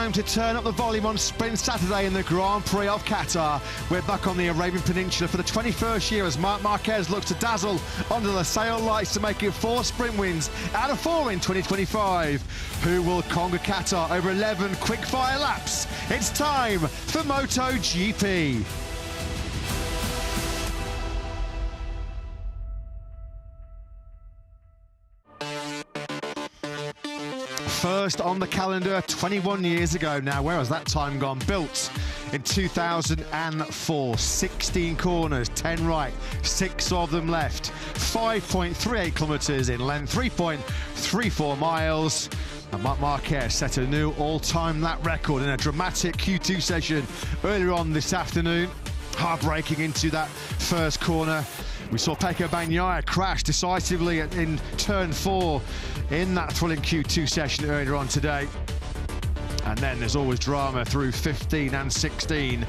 time to turn up the volume on Sprint Saturday in the Grand Prix of Qatar. We're back on the Arabian Peninsula for the 21st year as Marquez looks to dazzle under the sail lights to make it 4 sprint wins out of 4 in 2025. Who will conquer Qatar over 11 quick-fire laps? It's time for MotoGP. First on the calendar 21 years ago now. Where has that time gone? Built in 2004, 16 corners, 10 right, 6 of them left, 5.38 kilometers in length, 3.34 miles. And Marquez set a new all-time lap record in a dramatic Q2 session earlier on this afternoon. Hard braking into that first corner. We saw Bagnaia crash decisively in turn 4 in that thrilling Q2 session earlier on today. And then there's always drama through 15 and 16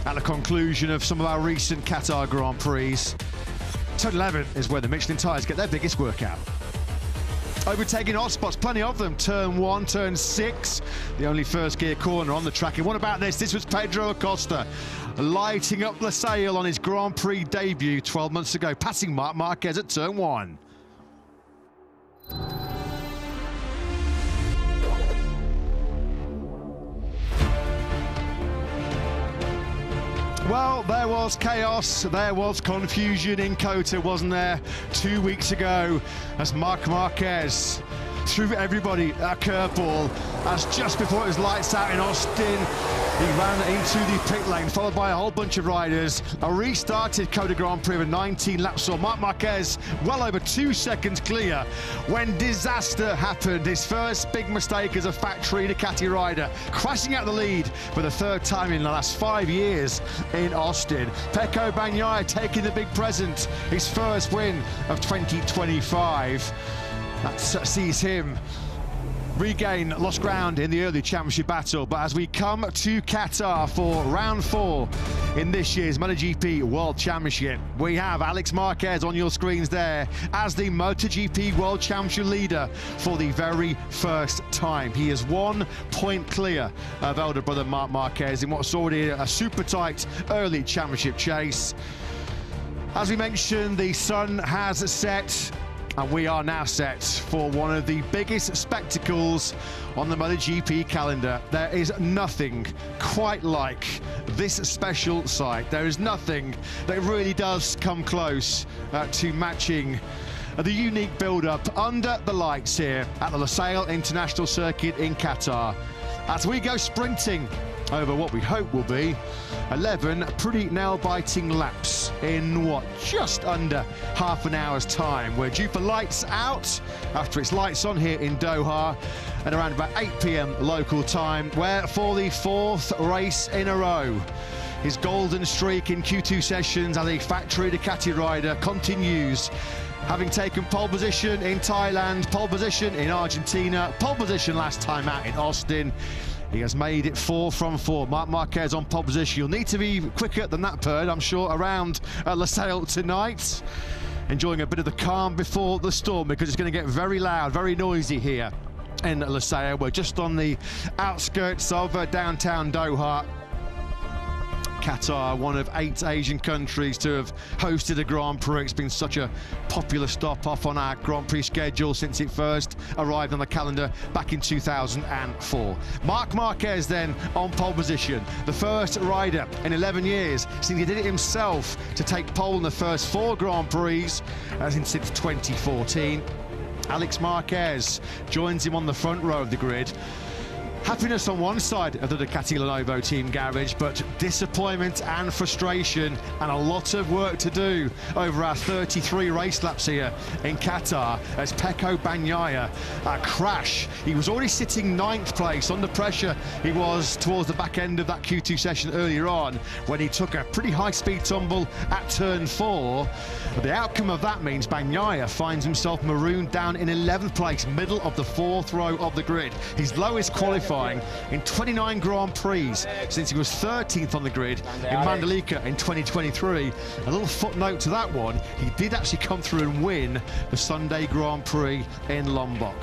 at the conclusion of some of our recent Qatar Grand Prix. Turn 11 is where the Michelin tyres get their biggest workout. Overtaking hot spots, plenty of them. Turn 1, turn 6, the only first gear corner on the track. And what about this? This was Pedro Acosta lighting up the sail on his Grand Prix debut 12 months ago, passing Marquez at turn 1. Well, there was chaos, there was confusion in Qatar, wasn't there, 2 weeks ago, as Marquez threw everybody a curveball, as just before it was lights out in Austin, he ran into the pit lane, followed by a whole bunch of riders. A restarted Qatar Grand Prix with 19 laps, saw Marquez well over 2 seconds clear when disaster happened. His first big mistake as a factory Ducati rider, crashing out the lead for the 3rd time in the last 5 years in Austin. Bagnaia taking the big present, his first win of 2025. That sees him regain lost ground in the early championship battle. But as we come to Qatar for round 4 in this year's MotoGP World Championship, we have Alex Marquez on your screens there as the MotoGP World Championship leader for the very first time. He is 1 point clear of elder brother Marc Marquez in what's already a super tight early championship chase. As we mentioned, the sun has set, and we are now set for one of the biggest spectacles on the MotoGP calendar. There is nothing quite like this special sight. There is nothing that really does come close to matching the unique build-up under the lights here at the Losail International Circuit in Qatar. As we go sprinting over what we hope will be 11 pretty nail-biting laps in what, just under half an hour's time. We're due for lights out after it's lights on here in Doha at around about 8 p.m. local time, where for the 4th race in a row, his golden streak in Q2 sessions as a factory Ducati rider continues. Having taken pole position in Thailand, pole position in Argentina, pole position last time out in Austin, he has made it 4 from 4. Marquez on pole position. You'll need to be quicker than that bird, I'm sure, around Losail tonight. Enjoying a bit of the calm before the storm, because it's going to get very loud, very noisy here in Losail. We're just on the outskirts of downtown Doha. Qatar, one of 8 Asian countries to have hosted a Grand Prix. It's been such a popular stop off on our Grand Prix schedule since it first arrived on the calendar back in 2004. Marc Marquez then on pole position, the first rider in 11 years since he did it himself to take pole in the first 4 Grand Prix since 2014. Alex Marquez joins him on the front row of the grid. Happiness on one side of the Ducati Lenovo team garage, but disappointment and frustration and a lot of work to do over our 33 race laps here in Qatar as Bagnaia crash. He was already sitting 9th place under pressure. He was towards the back end of that Q2 session earlier on when he took a pretty high-speed tumble at turn 4. But the outcome of that means Bagnaia finds himself marooned down in 11th place, middle of the 4th row of the grid. His lowest qualifying in 29 Grand Prix since he was 13th on the grid in Mandalika in 2023. A little footnote to that one, he did actually come through and win the Sunday Grand Prix in Lombok.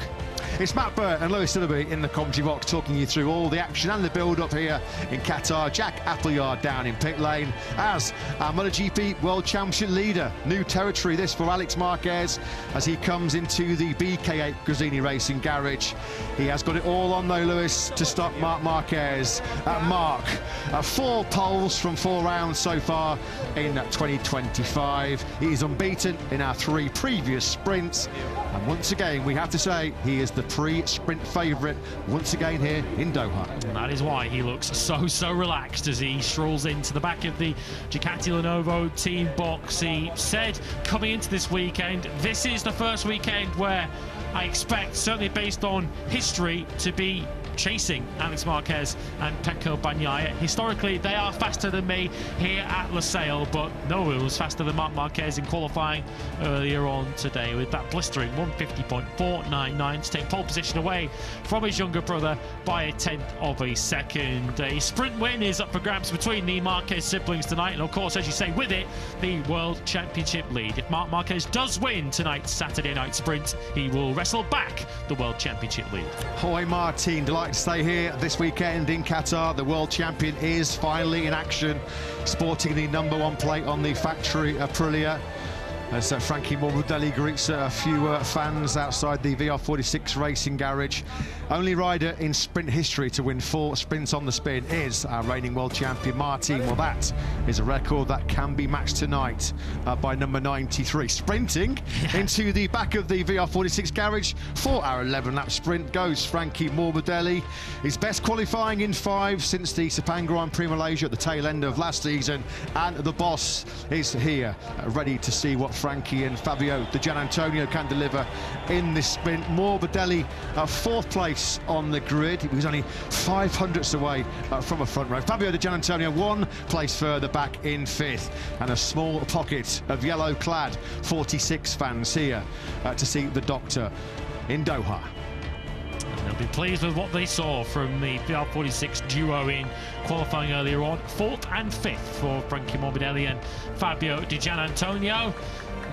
It's Matt Burt and Lewis Sillerby in the commentary box, talking you through all the action and the build-up here in Qatar. Jack Appleyard down in pit lane as our MotoGP World Championship leader. New territory this for Alex Marquez as he comes into the BK8 Gresini Racing Garage. He has got it all on though, Lewis, to stop Marc Marquez. Marc, 4 poles from 4 rounds so far in 2025. He is unbeaten in our 3 previous sprints, and once again we have to say he is the pre-sprint favourite once again here in Doha. And that is why he looks so relaxed as he strolls into the back of the Ducati Lenovo team box. He said coming into this weekend, this is the first weekend where I expect, certainly based on history, to be chasing Alex Marquez and Pecco Bagnaia. Historically, they are faster than me here at Losail, but no one was faster than Marc Marquez in qualifying earlier on today with that blistering 150.499 to take pole position away from his younger brother by a 1/10 of a second. A sprint win is up for grabs between the Marquez siblings tonight, and of course, as you say, with it, the World Championship lead. If Marc Marquez does win tonight's Saturday night sprint, he will wrestle back the World Championship lead. Jorge Martin, delighted to stay here this weekend in Qatar. The world champion is finally in action, sporting the #1 plate on the factory Aprilia. As Frankie Morbidelli greets a few fans outside the VR46 Racing Garage. Only rider in sprint history to win 4 sprints on the spin is our reigning world champion Martin. Well, that is a record that can be matched tonight by number 93. Sprinting into the back of the VR46 Garage for our 11-lap sprint goes Frankie Morbidelli. His best qualifying in 5 since the Sepang Grand Prix Malaysia at the tail end of last season, and the boss is here, ready to see what Frankie and Fabio Di Giannantonio can deliver in this sprint. Morbidelli 4th place on the grid. He was only 500ths away from a front row. Fabio Di Giannantonio 1 place further back in 5th, and a small pocket of yellow-clad 46 fans here to see the Doctor in Doha. They'll be pleased with what they saw from the VR46 duo in qualifying earlier on. 4th and 5th for Frankie Morbidelli and Fabio Di Giannantonio.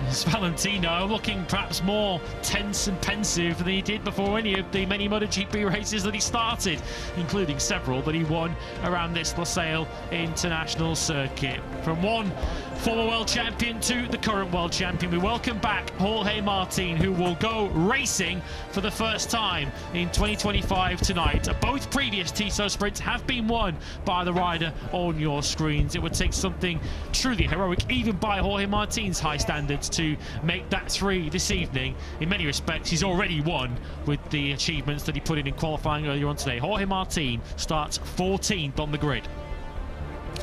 As Valentino looking perhaps more tense and pensive than he did before any of the many MotoGP races that he started, including several that he won around this Losail International Circuit. From one former world champion to the current world champion, we welcome back Jorge Martin, who will go racing for the first time in 2025 tonight. Both previous Tissot sprints have been won by the rider on your screens. It would take something truly heroic, even by Jorge Martin's high standards, to make that 3 this evening. In many respects, he's already won with the achievements that he put in qualifying earlier on today. Jorge Martin starts 14th on the grid.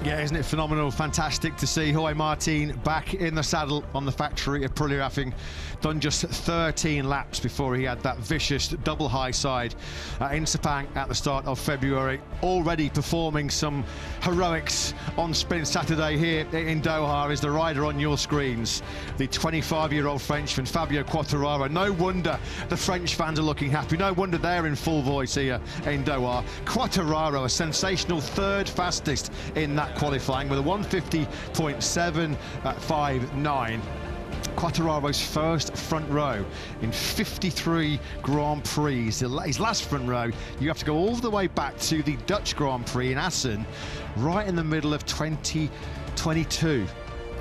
Yeah, isn't it phenomenal? Fantastic to see Jorge Martin back in the saddle on the factory at Aprilia, having done just 13 laps before he had that vicious double high side in Sepang at the start of February. Already performing some heroics on Sprint Saturday here in Doha is the rider on your screens, the 25-year-old Frenchman Fabio Quartararo. No wonder the French fans are looking happy. No wonder they're in full voice here in Doha. Quartararo, a sensational 3rd fastest in that qualifying with a 150.759. Quartararo's first front row in 53 Grand Prix. His last front row, you have to go all the way back to the Dutch Grand Prix in Assen, right in the middle of 2022.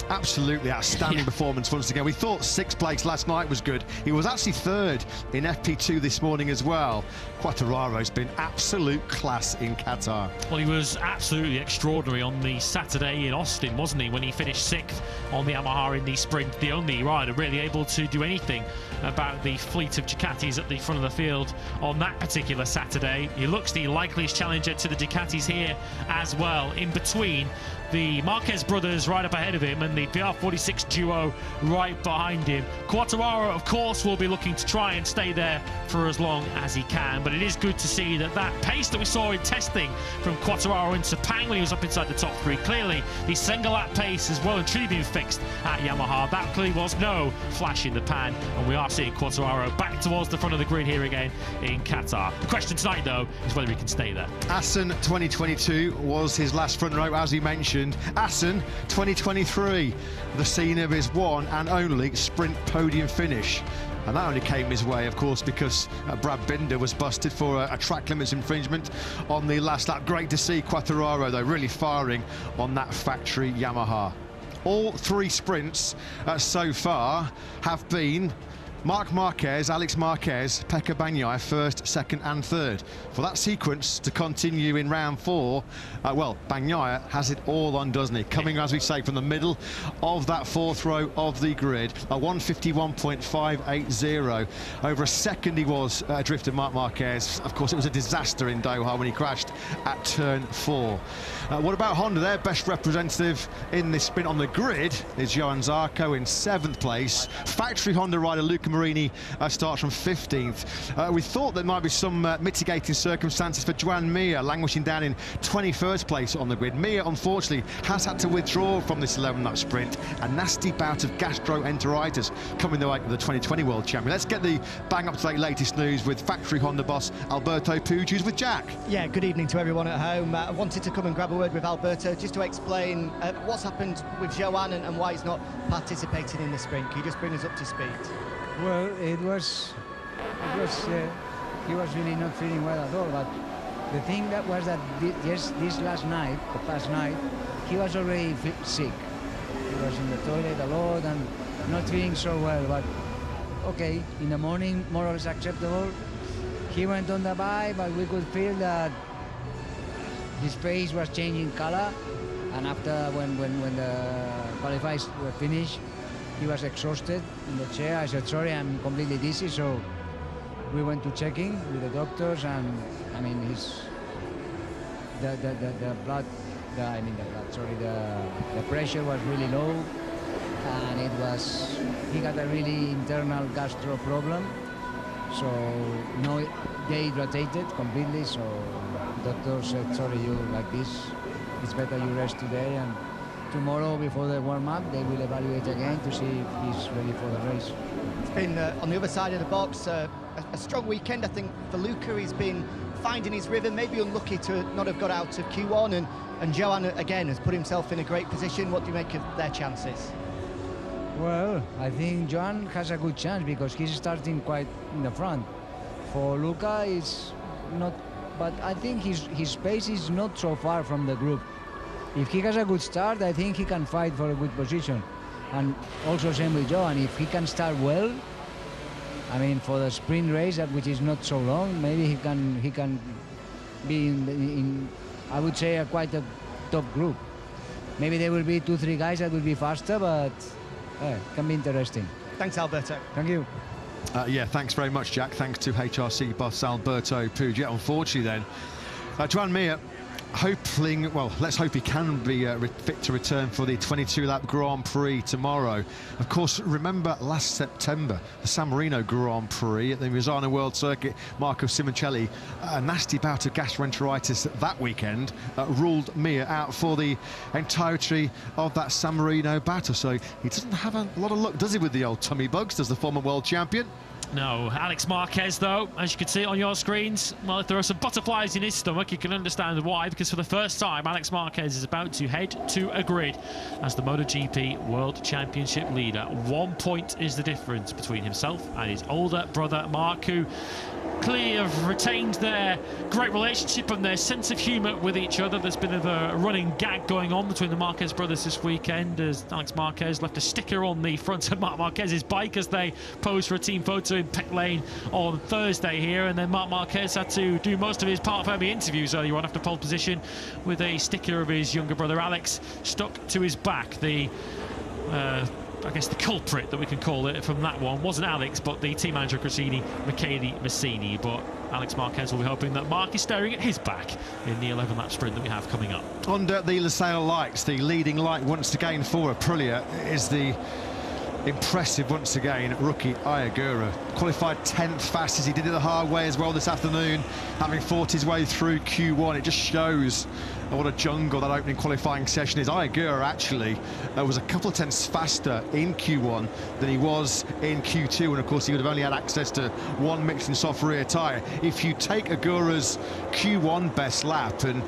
Absolutely outstanding performance once again. We thought 6th place last night was good. He was actually 3rd in FP2 this morning as well. Quartararo's been absolute class in Qatar. Well, he was absolutely extraordinary on the Saturday in Austin, wasn't he, when he finished 6th on the Yamaha in the sprint. The only rider really able to do anything about the fleet of Ducatis at the front of the field on that particular Saturday. He looks the likeliest challenger to the Ducatis here as well. In between, the Marquez brothers right up ahead of him and the VR46 duo right behind him. Quartararo, of course, will be looking to try and stay there for as long as he can, but it is good to see that pace that we saw in testing from Quartararo in Sepang when he was up inside the top 3, clearly the single lap pace has well and truly been fixed at Yamaha. That clearly was no flash in the pan, and we are seeing Quartararo back towards the front of the grid here again in Qatar. The question tonight, though, is whether he can stay there. Assen 2022 was his last front row, as he mentioned. Assen 2023, the scene of his one and only sprint podium finish. And that only came his way, of course, because Brad Binder was busted for a track limits infringement on the last lap. Great to see Quartararo, though, really firing on that factory Yamaha. All three sprints so far have been Marc Marquez, Alex Marquez, Pecco Bagnaia first, second and third. For that sequence to continue in round 4, well, Bagnaia has it all on, doesn't he? Coming, as we say, from the middle of that 4th row of the grid, a 151.580. Over a second he was adrift of Marc Marquez. Of course, it was a disaster in Doha when he crashed at turn 4. What about Honda? Their best representative in this sprint on the grid is Johan Zarco in 7th place. Factory Honda rider Luca Marini starts from 15th. We thought there might be some mitigating circumstances for Joan Mir, languishing down in 21st place on the grid. Mir, unfortunately, has had to withdraw from this 11-lap sprint. A nasty bout of gastroenteritis coming the way of the 2020 World Champion. Let's get the bang-up-to-date latest news with factory Honda boss Alberto Puig, who's with Jack. Yeah, good evening to everyone at home. I wanted to come and grab a word with Alberto just to explain what's happened with Joan and why he's not participating in the sprint. Can you just bring us up to speed? Well, he was really not feeling well at all, but the thing that was that this past night, he was already sick. He was in the toilet a lot and not feeling so well, but okay, in the morning, more or less acceptable. He went on the bike, but we could feel that his face was changing color, and after when the qualifiers were finished, he was exhausted in the chair. I said, sorry, I'm completely dizzy. So we went to checking with the doctors, and I mean, the pressure was really low, and he got a really internal gastro problem. So no, dehydrated completely. So doctor said, sorry, you like this. It's better you rest today, and tomorrow before the warm-up they will evaluate again to see if he's ready for the race. It's been on the other side of the box a strong weekend, I think, for Luca. He's been finding his rhythm, maybe unlucky to not have got out of Q1, and Joan again has put himself in a great position. What do you make of their chances? Well, I think Joan has a good chance because he's starting quite in the front. For Luca, it's not, but I think his pace is not so far from the group. If he has a good start, I think he can fight for a good position. And also same with Joan, if he can start well, I mean, for the sprint race, which is not so long, maybe he can be in I would say, quite a top group. Maybe there will be 2-3 guys that will be faster, but can be interesting. Thanks, Alberto. Thank you. Yeah, thanks very much, Jack. Thanks to HRC boss Alberto Puig. Unfortunately then, Joan Mir hoping, well, let's hope he can be fit to return for the 22-lap Grand Prix tomorrow. Of course, remember last September, the San Marino Grand Prix at the Misano World Circuit, Marco Simoncelli, a nasty bout of gastroenteritis that weekend, ruled Mir out for the entirety of that San Marino battle. So he doesn't have a lot of luck, does he, with the old tummy bugs, does the former world champion? No, Alex Marquez, though, as you can see on your screens, well, if there are some butterflies in his stomach, you can understand why, because for the first time, Alex Marquez is about to head to a grid as the MotoGP World Championship leader. 1 point is the difference between himself and his older brother, Mark, who clearly have retained their great relationship and their sense of humour with each other. There's been a running gag going on between the Marquez brothers this weekend, as Alex Marquez left a sticker on the front of Marc Marquez's bike as they posed for a team photo in pit lane on Thursday here, and then Marc Marquez had to do most of his part-family interviews earlier on after pole position with a sticker of his younger brother Alex stuck to his back. The I guess the culprit that we can call it from that one wasn't Alex, but the team manager Cressini, Michele Massini. But Alex Marquez will be hoping that Mark is staring at his back in the 11-lap sprint that we have coming up. Under the Losail lights, the leading light once again for Aprilia is the impressive, once again, rookie Agura. Qualified 10th fastest. He did it the hard way as well this afternoon, having fought his way through Q1. It just shows what a jungle that opening qualifying session is. Agura actually was a couple of tenths faster in Q1 than he was in Q2, and of course he would have only had access to one Michelin soft rear tyre. If you take Agura's Q1 best lap and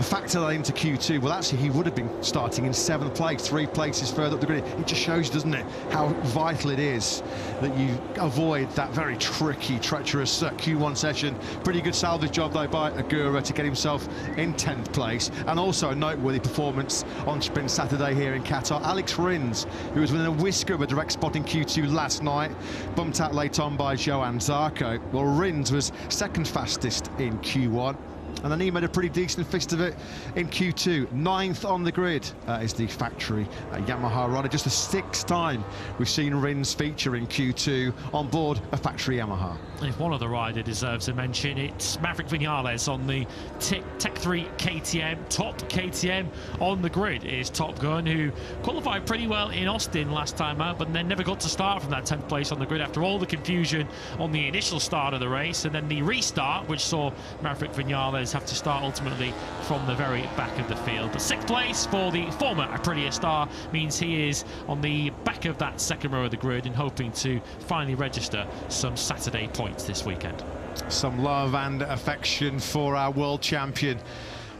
and factor that into Q2, well, actually, he would have been starting in 7th place, 3 places further up the grid. It just shows, doesn't it, how vital it is that you avoid that very tricky, treacherous Q1 session. Pretty good salvage job, though, by Agura to get himself in 10th place. And also a noteworthy performance on Sprint Saturday here in Qatar. Alex Rins, who was within a whisker of a direct spot in Q2 last night, bumped out late on by Joan Mir. Well, Rins was 2nd fastest in Q1, and then he made a pretty decent fist of it in Q2. 9th on the grid is the factory Yamaha rider. Just the 6th time we've seen Rins feature in Q2 on board a factory Yamaha. If one other rider deserves a mention, it's Maverick Vinales on the Tech 3 KTM. Top KTM on the grid is Top Gun, who qualified pretty well in Austin last time out, but then never got to start from that 10th place on the grid after all the confusion on the initial start of the race, and then the restart, which saw Maverick Vinales have to start ultimately from the very back of the field. But 6th place for the former Aprilia star means he is on the back of that 2nd row of the grid and hoping to finally register some Saturday points this weekend. Some love and affection for our world champion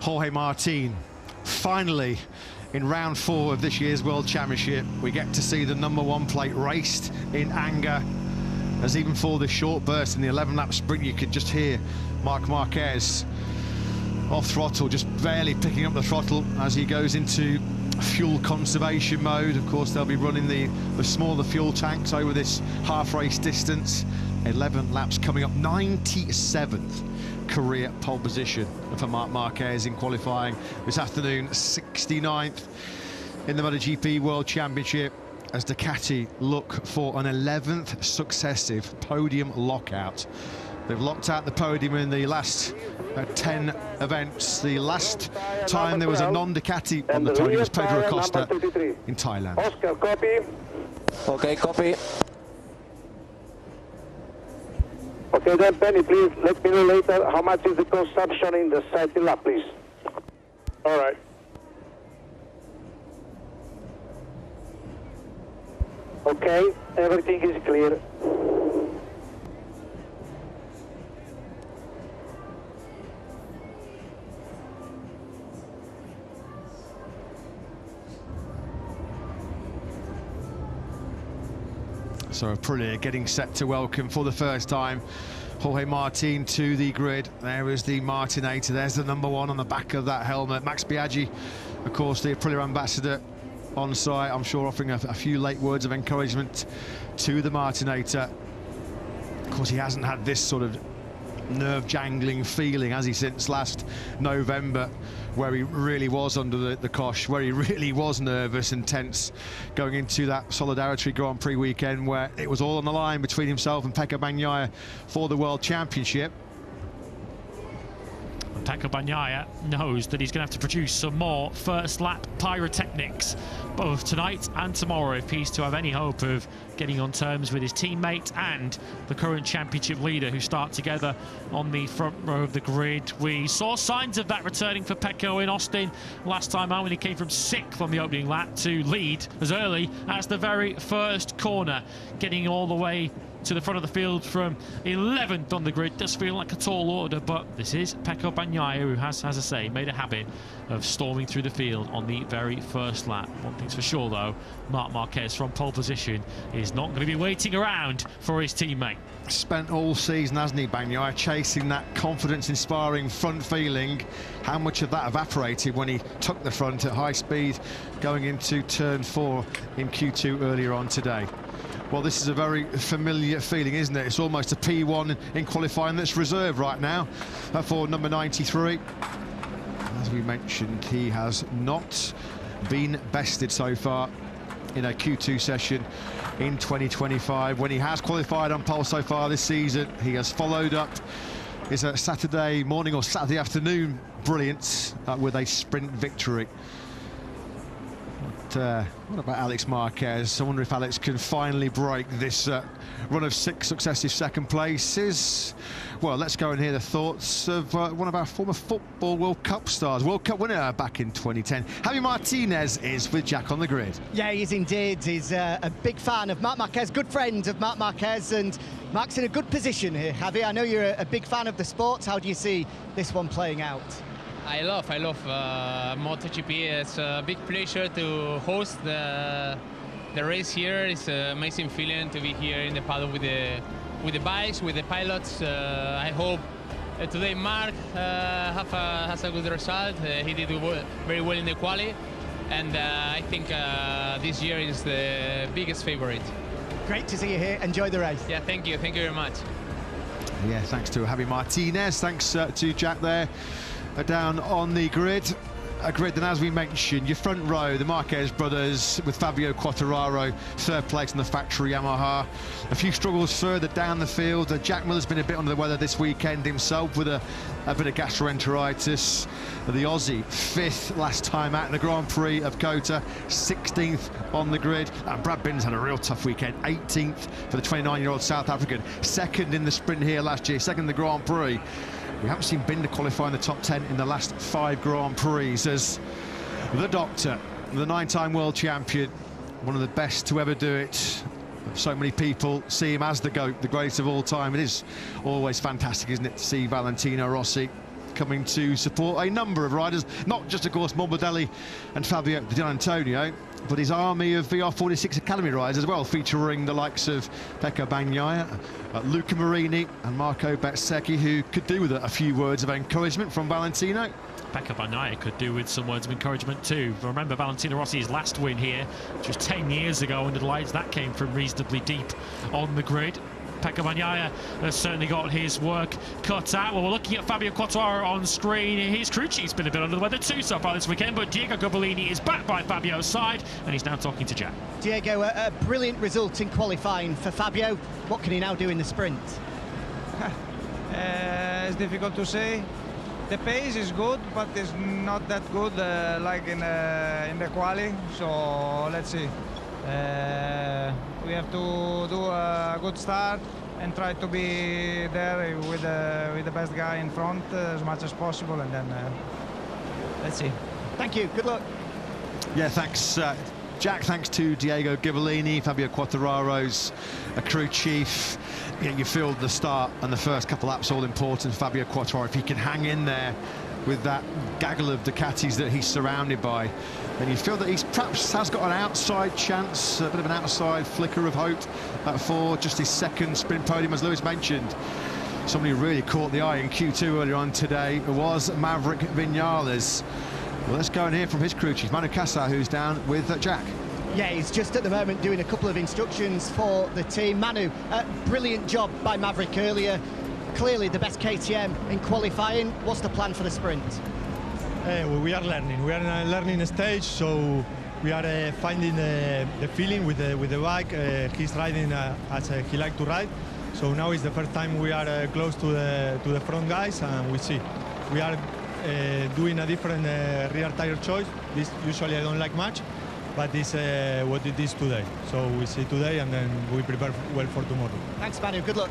Jorge Martin. Finally, in round 4 of this year's World Championship, we get to see the #1 plate raced in anger, as even for the short burst in the 11-lap sprint, you could just hear Marquez off throttle, just barely picking up the throttle as he goes into fuel conservation mode. Of course, they'll be running the smaller fuel tanks over this half-race distance. 11 laps coming up. 97th career pole position for Marquez in qualifying this afternoon. 69th in the MotoGP World Championship as Ducati look for an 11th successive podium lockout. They've locked out the podium in the last 10 events. The last time there was a non-Ducati on the podium was Pedro Acosta in Thailand. Oscar, copy. Okay, copy. Okay, then Penny, please let me know later how much is the consumption in the cycle lap, please. All right. Okay, everything is clear. So Aprilia getting set to welcome for the first time Jorge Martin to the grid. There is the Martinator, there's the #1 on the back of that helmet. Max Biaggi, of course, the Aprilia ambassador on site, I'm sure offering a few late words of encouragement to the Martinator. Of course, he hasn't had this sort of nerve-jangling feeling, has he, since last November, where he really was under the cosh, where he really was nervous and tense going into that Solidarity Grand Prix weekend, where it was all on the line between himself and Pecco Bagnaia for the World Championship. Pecco Bagnaia knows that he's going to have to produce some more first lap pyrotechnics both tonight and tomorrow if he's to have any hope of getting on terms with his teammate and the current championship leader, who start together on the front row of the grid. We saw signs of that returning for Pecco in Austin last time out when he came from 6th on the opening lap to lead as early as the very first corner, getting all the way to the front of the field from 11th on the grid. Does feel like a tall order, but this is Pecco Bagnaia, who has, as I say, made a habit of storming through the field on the very first lap. One thing's for sure, though, Marc Marquez from pole position is not going to be waiting around for his teammate. Spent all season, hasn't he, Bagnaia, chasing that confidence-inspiring front feeling. How much of that evaporated when he took the front at high speed going into turn 4 in Q2 earlier on today? Well, this is a very familiar feeling, isn't it? It's almost a P1 in qualifying that's reserved right now for number 93. As we mentioned, he has not been bested so far in a Q2 session in 2025. When he has qualified on pole so far this season, he has followed up his Saturday morning or Saturday afternoon brilliance with a sprint victory. What about Alex Marquez? I wonder if Alex can finally break this run of 6 successive second places. Well, let's go and hear the thoughts of one of our former football World Cup stars, World Cup winner back in 2010. Javi Martinez is with Jack on the grid. Yeah, he is indeed. He's a big fan of Marc Marquez, good friend of Marc Marquez, and Marc's in a good position here. Javi, I know you're a big fan of the sport. How do you see this one playing out? I love MotoGP. It's a big pleasure to host the race here. It's an amazing feeling to be here in the paddock with the bikes, with the pilots. I hope today Mark has a good result. He did very well in the quali, and I think this year is the biggest favorite. Great to see you here. Enjoy the race. Yeah, thank you very much. Yeah, thanks to Javi Martinez, thanks to Jack there down on the grid. A grid that, as we mentioned, your front row, the Marquez brothers with Fabio Quartararo, third place in the factory Yamaha. A few struggles further down the field. Jack Miller's been a bit under the weather this weekend himself with a bit of gastroenteritis. The Aussie, 5th last time out in the Grand Prix of Qatar, 16th on the grid. And Brad Binn's had a real tough weekend, 18th for the 29-year-old South African, 2nd in the sprint here last year, 2nd in the Grand Prix. We haven't seen Binder qualify in the top 10 in the last 5 Grand Prix as the Doctor, the 9-time world champion, one of the best to ever do it. So many people see him as the GOAT, the greatest of all time. It is always fantastic, isn't it, to see Valentino Rossi coming to support a number of riders, not just, of course, Morbidelli and Fabio Di Giannantonio, but his army of VR46 Academy riders as well, featuring the likes of Pecco Bagnaia, Luca Marini and Marco Bezzecchi, who could do with a few words of encouragement from Valentino. Pecco Bagnaia could do with some words of encouragement too. Remember Valentino Rossi's last win here, which was 10 years ago, and the lights that came from reasonably deep on the grid. Pecco Bagnaia has certainly got his work cut out. Well, we're looking at Fabio Quartararo on screen. His crew chief's been a bit under the weather too so far this weekend, but Diego Gabellini is back by Fabio's side, and he's now talking to Jack. Diego, a brilliant result in qualifying for Fabio. What can he now do in the sprint? It's difficult to say. The pace is good, but it's not that good like in the quali. So let's see. We have to do a good start and try to be there with the best guy in front as much as possible, and then let's see. Thank you. Good luck. Yeah, thanks, Jack. Thanks to Diego Gabellini, Fabio Quartararo's crew chief. Yeah, you feel the start and the first couple laps all important. Fabio Quartararo, if he can hang in there with that gaggle of Ducatis that he's surrounded by, then you feel that he's perhaps has got an outside chance, a bit of an outside flicker of hope for just his second sprint podium, as Lewis mentioned. Somebody who really caught the eye in Q2 earlier on today was Maverick Vinales. Well, let's go and hear from his crew chief, Manu Casa, who's down with Jack. Yeah, he's just at the moment doing a couple of instructions for the team. Manu, brilliant job by Maverick earlier. Clearly the best KTM in qualifying. What's the plan for the sprint? We are learning. We are in a learning stage, so we are finding the feeling with the bike. He's riding as he likes to ride. So now is the first time we are close to the front guys, and we see. We are doing a different rear tire choice. This usually I don't like much, but this what it is today. So we see today, and then we prepare well for tomorrow. Thanks, Manu. Good luck.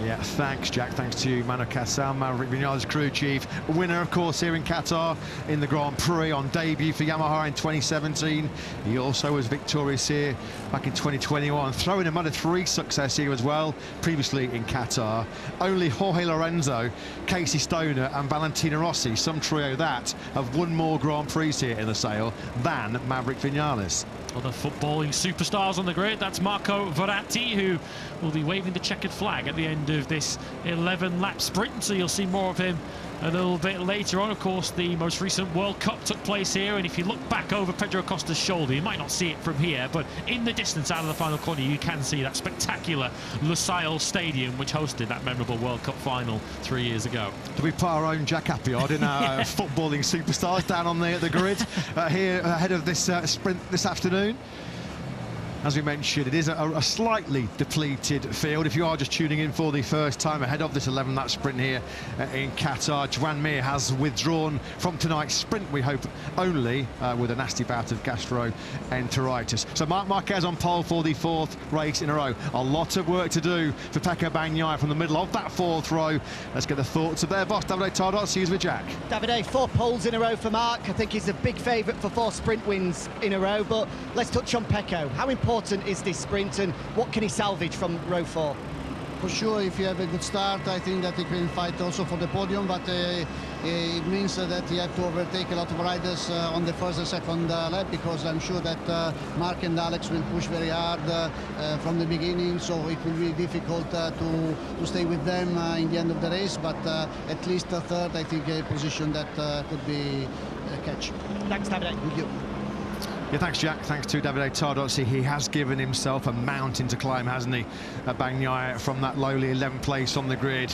Yeah, thanks, Jack. Thanks to Manu Casa, Maverick Vinales, crew chief. Winner, of course, here in Qatar in the Grand Prix on debut for Yamaha in 2017. He also was victorious here back in 2021. Throwing him under 3 success here as well, previously in Qatar. Only Jorge Lorenzo, Casey Stoner and Valentino Rossi, some trio that, have won more Grand Prix here in the sale than Maverick Vinales. Other footballing superstars on the grid, that's Marco Verratti, who will be waving the checkered flag at the end of this 11-lap sprint, so you'll see more of him a little bit later on. Of course, the most recent World Cup took place here, and if you look back over Pedro Acosta's shoulder, you might not see it from here, but in the distance out of the final corner, you can see that spectacular Lusail Stadium, which hosted that memorable World Cup final 3 years ago. Do we put our own Jack Appiard in our footballing superstars down on the grid here ahead of this sprint this afternoon? As we mentioned, it is a slightly depleted field. If you are just tuning in for the first time ahead of this 11-lap sprint here in Qatar, Joan Mir has withdrawn from tonight's sprint, we hope only with a nasty bout of gastroenteritis. So Marc Marquez on pole for the 4th race in a row. A lot of work to do for Pecco Bagnaia from the middle of that 4th row. Let's get the thoughts of their boss, Davide Tardy. He's with Jack. Davide, 4 poles in a row for Marc. I think he's the big favourite for 4 sprint wins in a row, but let's touch on Pecco. How important is this sprint, and what can he salvage from row 4? For sure, if you have a good start, I think that he can fight also for the podium, but it means that you have to overtake a lot of riders on the first and second lap, because I'm sure that Mark and Alex will push very hard from the beginning, so it will be difficult to stay with them in the end of the race, but at least a third, I think, a position that could be a catch. Thanks, Davide. Thank you. Yeah, thanks, Jack. Thanks to Davide Tardy. He has given himself a mountain to climb, hasn't he, at Bagnaia, from that lowly 11th place on the grid.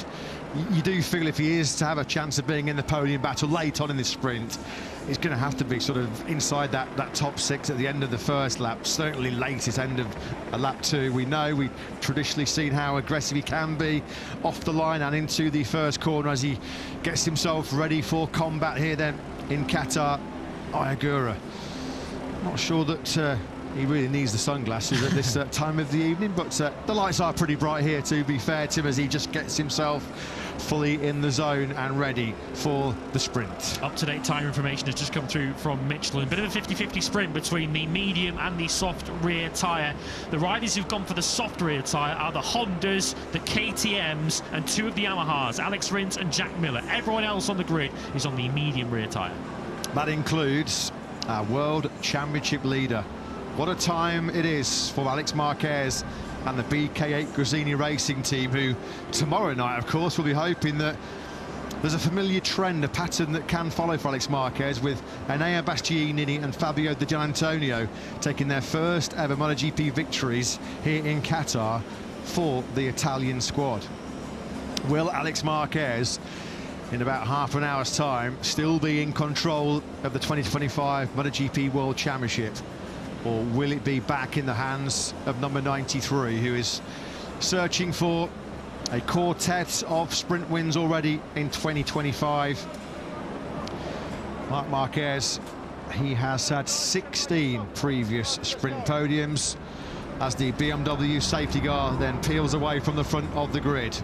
You do feel if he is to have a chance of being in the podium battle late on in this sprint, he's going to have to be sort of inside that top 6 at the end of the first lap, certainly latest end of a lap 2. We know, we've traditionally seen how aggressive he can be off the line and into the first corner as he gets himself ready for combat here then in Qatar. Agura. Not sure that he really needs the sunglasses at this time of the evening, but the lights are pretty bright here, to be fair to him, as he just gets himself fully in the zone and ready for the sprint. Up-to-date time information has just come through from Michelin. Bit of a 50-50 sprint between the medium and the soft rear tyre. The riders who've gone for the soft rear tyre are the Hondas, the KTMs, and 2 of the Yamahas, Alex Rins and Jack Miller. Everyone else on the grid is on the medium rear tyre. That includes our World Championship leader. What a time it is for Alex Marquez and the BK8 Gresini racing team, who tomorrow night, of course, will be hoping that there's a familiar trend, a pattern that can follow for Alex Marquez, with Enea Bastianini and Fabio Di Gianantonio taking their first ever MotoGP victories here in Qatar for the Italian squad. Will Alex Marquez, in about half an hour's time, still be in control of the 2025 MotoGP World Championship? Or will it be back in the hands of number 93, who is searching for a quartet of sprint wins already in 2025? Marc Marquez, he has had 16 previous sprint podiums as the BMW safety car then peels away from the front of the grid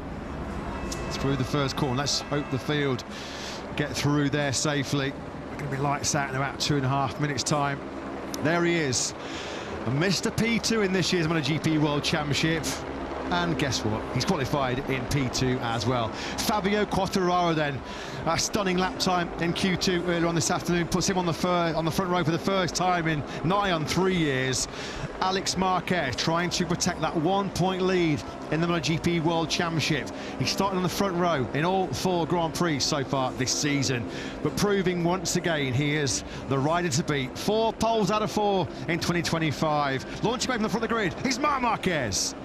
through the first corner. Let's hope the field get through there safely. Going to be lights out in about 2.5 minutes time. There he is, Mr. P2 in this year's MotoGP World Championship. And guess what? He's qualified in P2 as well. Fabio Quartararo then, a stunning lap time in Q2 earlier on this afternoon, puts him on the front row for the first time in nigh on 3 years. Alex Marquez trying to protect that 1-point lead in the MotoGP World Championship. He's starting on the front row in all 4 Grand Prix so far this season, but proving once again he is the rider to beat. 4 poles out of 4 in 2025. Launching away from the front of the grid, he's Marc Marquez.